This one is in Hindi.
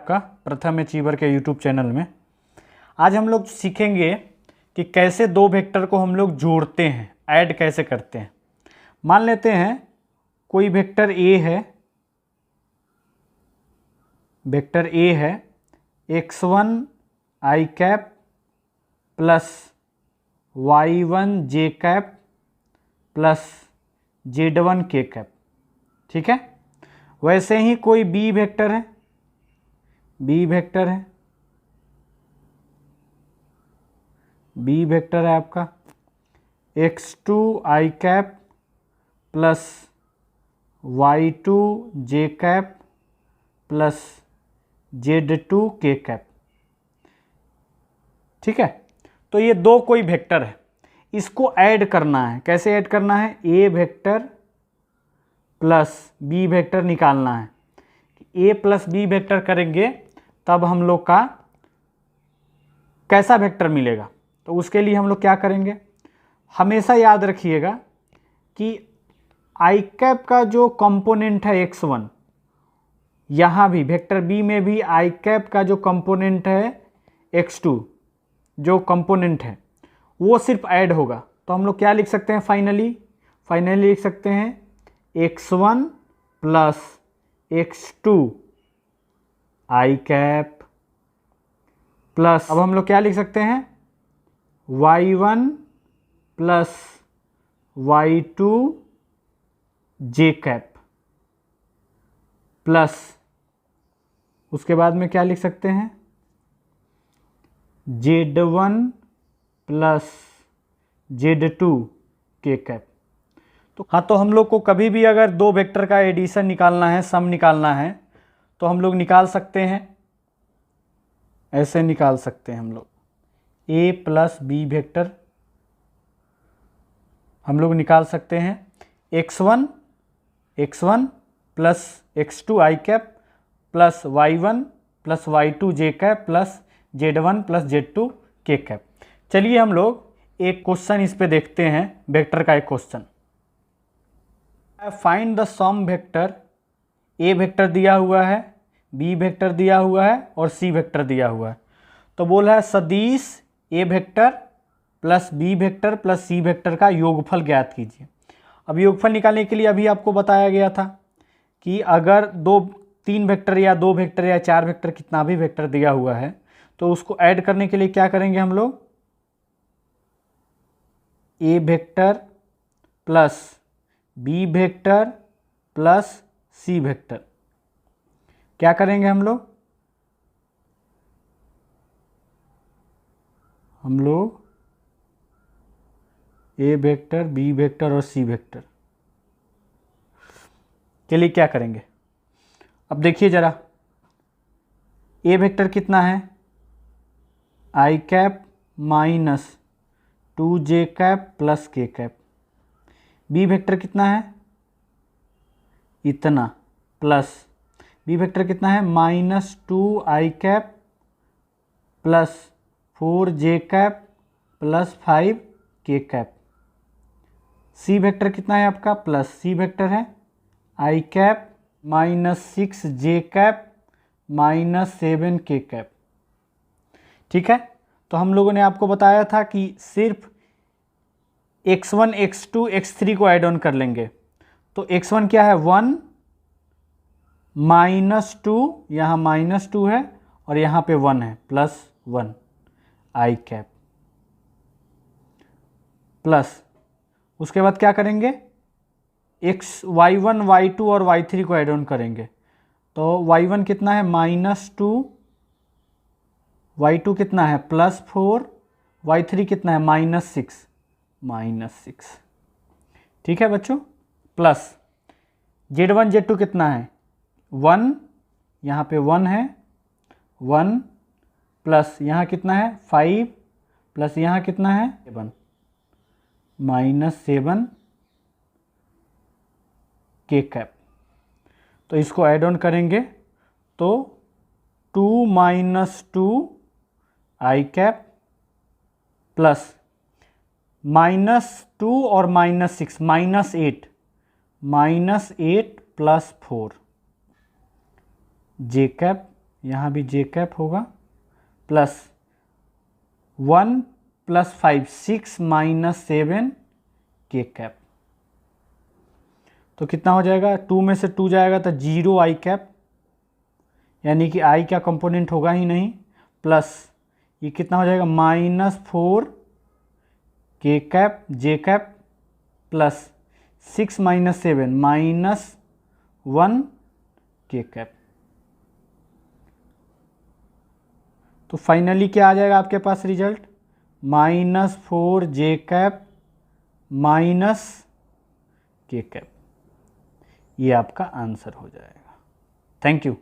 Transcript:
आपका प्रथम अचीवर के यूट्यूब चैनल में। आज हम लोग सीखेंगे कि कैसे दो वेक्टर को हम लोग जोड़ते हैं, ऐड कैसे करते हैं। मान लेते हैं कोई वेक्टर ए है, वेक्टर ए है x1 i cap plus y1 j cap plus z1 k cap, ठीक है। वैसे ही कोई बी वेक्टर है, बी वेक्टर है, बी वेक्टर है आपका x2 i cap plus y2 j cap plus z2 k cap, ठीक है। तो ये दो कोई वेक्टर है, इसको ऐड करना है। कैसे ऐड करना है? ए वेक्टर प्लस बी वेक्टर निकालना है। ए प्लस बी वेक्टर करेंगे तब हम लोग का कैसा वेक्टर मिलेगा। तो उसके लिए हम लोग क्या करेंगे, हमेशा याद रखिएगा कि आई कैप का जो कंपोनेंट है x1, यहाँ भी वेक्टर बी में भी आई कैप का जो कंपोनेंट है x2 जो कंपोनेंट है वो सिर्फ ऐड होगा। तो हम लोग क्या लिख सकते हैं फाइनली लिख सकते हैं x1 plus x2 i cap plus, अब हम लोग क्या लिख सकते हैं y1 plus y2 j cap plus, उसके बाद में क्या लिख सकते हैं z1 plus z2 k cap. तो हाँ, तो हम लोग को कभी भी अगर दो वेक्टर का एडिशन निकालना है, सम निकालना है, तो हम लोग निकाल सकते हैं, ऐसे निकाल सकते हैं हम लोग। a प्लस बी वेक्टर हम लोग निकाल सकते हैं x1 plus x2 i cap plus y1 plus y2 j cap plus z1 plus z2 k cap. चलिए हम लोग एक क्वेश्चन इस पे देखते हैं, वेक्टर का एक question. Find the sum vector, a vector दिया हुआ है, बी वेक्टर दिया हुआ है और सी वेक्टर दिया हुआ है। तो बोला है सदिश A vector plus B vector plus C vector का योगफल ज्ञात कीजिए। अब योगफल निकालने के लिए अभी आपको बताया गया था कि अगर तीन वेक्टर या दो वेक्टर या चार वेक्टर कितना भी वेक्टर दिया हुआ है तो उसको ऐड करने के लिए क्या करेंगे हम लोग, A vector plus B vector plus C vector, क्या करेंगे हम लोग ए वेक्टर बी वेक्टर और सी वेक्टर के लिए क्या करेंगे। अब देखिए जरा, ए वेक्टर कितना है i cap minus 2j cap plus k cap, B vector कितना है इतना प्लस बी वेक्टर कितना है minus 2 i cap plus 4j cap plus 5 k cap, C vector कितना है आपका प्लस सी वेक्टर है i cap minus 6j cap minus 7 k cap, ठीक है। तो हम लोगों ने आपको बताया था कि सिर्फ x1 x2 x3 को ऐड ऑन कर लेंगे। तो x1 क्या है 1 माइनस 2, यहाँ माइनस 2 है और यहाँ पे 1 है प्लस 1 आई कैप प्लस, उसके बाद क्या करेंगे y1 y2 और y3 को ऐड ऑन करेंगे। तो y1 कितना है माइनस 2, y2 कितना है प्लस 4, y3 कितना है माइनस 6, ठीक है बच्चों। प्लस z1 z2 कितना है 1, यहाँ पे 1 है 1 प्लस यहाँ कितना है 5 प्लस यहाँ कितना है 7 माइनस 7 k कैप। तो इसको ऐड ऑन करेंगे तो 2 माइनस 2 आई कैप प्लस -2 और -6 -8 प्लस 4 जे कैप यहाँ भी जे कैप होगा प्लस 1 + 5 6 - 7 के कैप। तो कितना हो जाएगा, 2 में से 2 जाएगा तो 0 आई कैप, यानी कि आई का कंपोनेंट होगा ही नहीं, प्लस ये कितना हो जाएगा -4 के कैप जे कैप प्लस 6 - 7 -1 के कैप। तो फाइनली क्या आ जाएगा आपके पास रिजल्ट, -4 जे कैप माइनस के कैप। ये आपका आंसर हो जाएगा। Thank you.